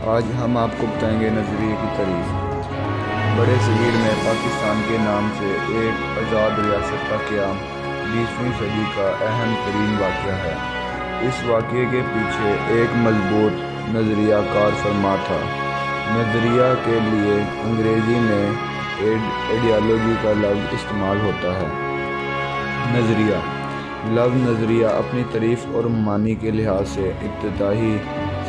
آج ہم آپ کو بتائیں گے نظریے کی تعریف۔ بڑے صغیر میں پاکستان کے نام سے ایک آزاد ریاست کا قیام 20ویں صدی کا اہم ترین واقعہ ہے۔ اس واقعے کے پیچھے ایک مضبوط نظریہ کار فرما تھا۔ نظریہ کے لیے انگریزی میں ایڈیالوجی کا لفظ استعمال ہوتا ہے۔ نظریہ لفظ نظریہ اپنی تعریف اور معنی کے لحاظ سے ابتدائی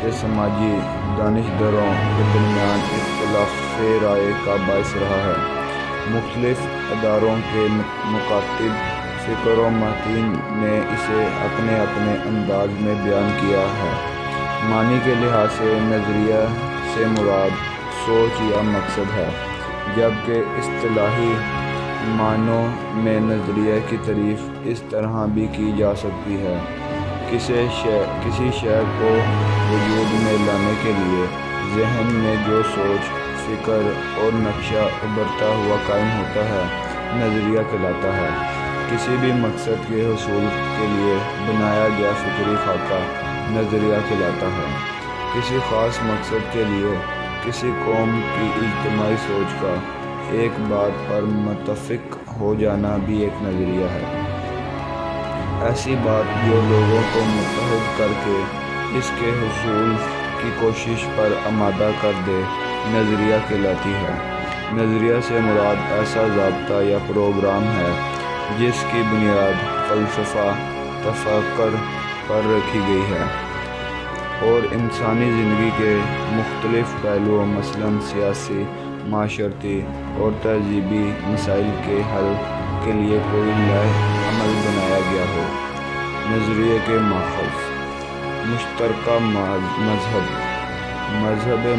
سے سماجی دانشوروں کے درمیان اختلاف رائے کا باعث رہا ہے۔ مختلف اداروں کے مکاتب، فکر و محققین نے اسے اپنے اپنے انداز میں بیان کیا ہے۔ معنی کے لحاظ سے نظریہ سے مراد سوچ یا مقصد ہے، جبکہ اصطلاحی معنوں میں نظریہ کی تعریف اس طرح بھی کی جا سکتی ہے: کسی شے کو وجود میں لانے کے لیے ذہن میں جو سوچ، فکر اور نقشہ ابھرتا ہوا قائم ہوتا ہے، نظریہ کہلاتا ہے۔ کسی بھی مقصد کے حصول کے لیے بنایا گیا فکری خاکہ نظریہ کہلاتا ہے۔ کسی خاص مقصد کے لیے کسی قوم کی اجتماعی سوچ کا ایک بات پر متفق ہو جانا بھی ایک نظریہ ہے۔ ایسی بات جو لوگوں کو متحد کر کے اس کے حصول کی کوشش پر آمادہ کر دے، نظریہ کہلاتی ہے۔ نظریہ سے مراد ایسا ضابطہ یا پروگرام ہے جس کی بنیاد فلسفہ تفکر پر رکھی گئی ہے اور انسانی زندگی کے مختلف پہلوؤں مثلاً سیاسی، معاشرتی اور تہذیبی مسائل کے حل کے لیے کوئی لائحہ عمل بنایا گیا ہو۔ نظریے کے ماخذ: مشترکہ مذہب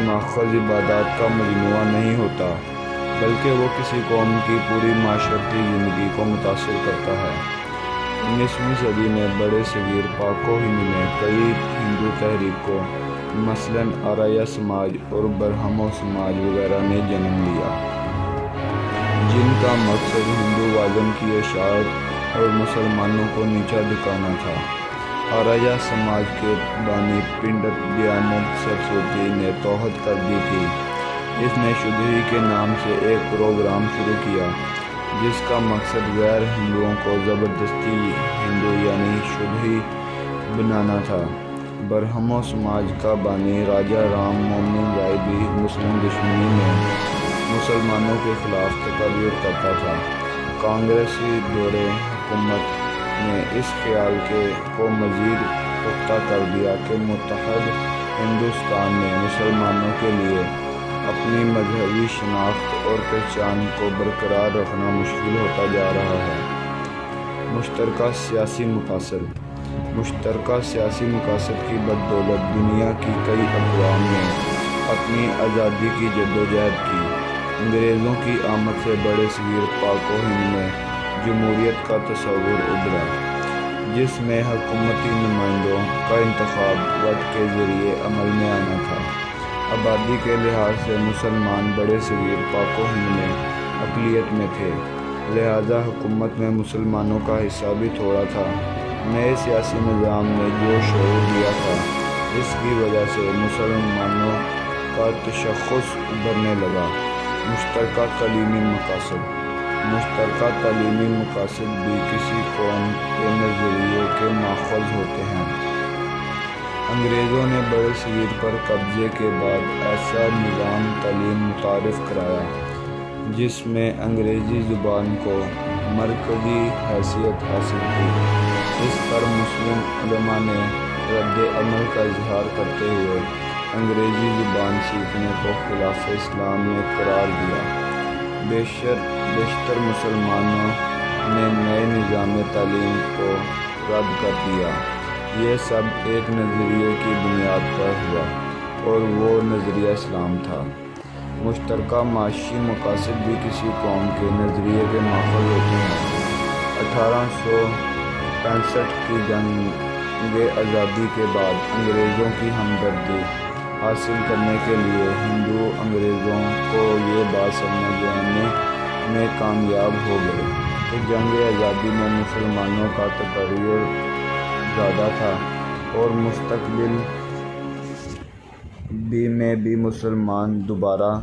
ماخذ عبادات کا مجموعہ نہیں ہوتا، بلکہ وہ کسی قوم کی پوری معاشرتی زندگی کو متاثر کرتا ہے۔ 19ویں صدی میں بڑے صغیر پاک و ہند میں کئی ہندو تحریکوں مثلاً آریہ سماج اور برہمو سماج وغیرہ نے جنم لیا، جن کا مقصد ہندوازم کی اشاعت اور مسلمانوں کو نیچا دکھانا تھا۔ آریہ سماج کے بانی پنڈت دیانند سرسوتی نے توحید کر دی تھی۔ اس نے شدھی کے نام سے ایک پروگرام شروع کیا جس کا مقصد غیر ہندوؤں کو زبردستی ہندو یعنی شدھی بنانا تھا۔ برہمو سماج کا بانی راجا رام موہن رائے بھی مسلم دشمنی میں مسلمانوں کے خلاف تقرر کرتا تھا۔ کانگریسی دور حکومت نے اس خیال کو مزید پختہ کر دیا کہ متحد ہندوستان میں مسلمانوں کے لیے اپنی مذہبی شناخت اور پہچان کو برقرار رکھنا مشکل ہوتا جا رہا ہے۔ مشترکہ سیاسی مقاصد: مشترکہ سیاسی مقاصد کی بدولت دنیا کی کئی اقوام نے اپنی آزادی کی جدوجہد کی۔ انگریزوں کی آمد سے بڑے صغیر پاک و ہند میں جمہوریت کا تصور ابھرا، جس میں حکومتی نمائندوں کا انتخاب ووٹ کے ذریعے عمل میں آنا تھا۔ آبادی کے لحاظ سے مسلمان بڑے صغیر پاک و ہند میں اقلیت میں تھے، لہذا حکومت میں مسلمانوں کا حصہ بھی تھوڑا تھا۔ نئے سیاسی نظام نے جو شعور دیا تھا، اس کی وجہ سے مسلمانوں کا تشخص ابھرنے لگا۔ مشترکہ تعلیمی مقاصد: مشترکہ تعلیمی مقاصد بھی کسی قوم کے نظریے کے ماخذ ہوتے ہیں۔ انگریزوں نے بڑے صغیر پر قبضے کے بعد ایسا نظام تعلیم متعارف کرایا جس میں انگریزی زبان کو مرکزی حیثیت حاصل تھی۔ اس پر مسلم علماء نے رد عمل کا اظہار کرتے ہوئے انگریزی زبان سیکھنے کو خلاف اسلام میں قرار دیا۔ بیشتر مسلمانوں نے نئے نظام تعلیم کو رد کر دیا۔ یہ سب ایک نظریے کی بنیاد پر ہوا اور وہ نظریہ اسلام تھا۔ مشترکہ معاشی مقاصد بھی کسی قوم کے نظریے کے ماخذ ہوتے ہیں۔ 1865 کی جنگ آزادی کے بعد انگریزوں کی ہمدردی حاصل کرنے کے لیے ہندو انگریزوں کو یہ بات سمجھانے میں کامیاب ہو گئے کہ جنگ آزادی میں مسلمانوں کا تقرر زیادہ تھا اور میں بھی مسلمان دوبارہ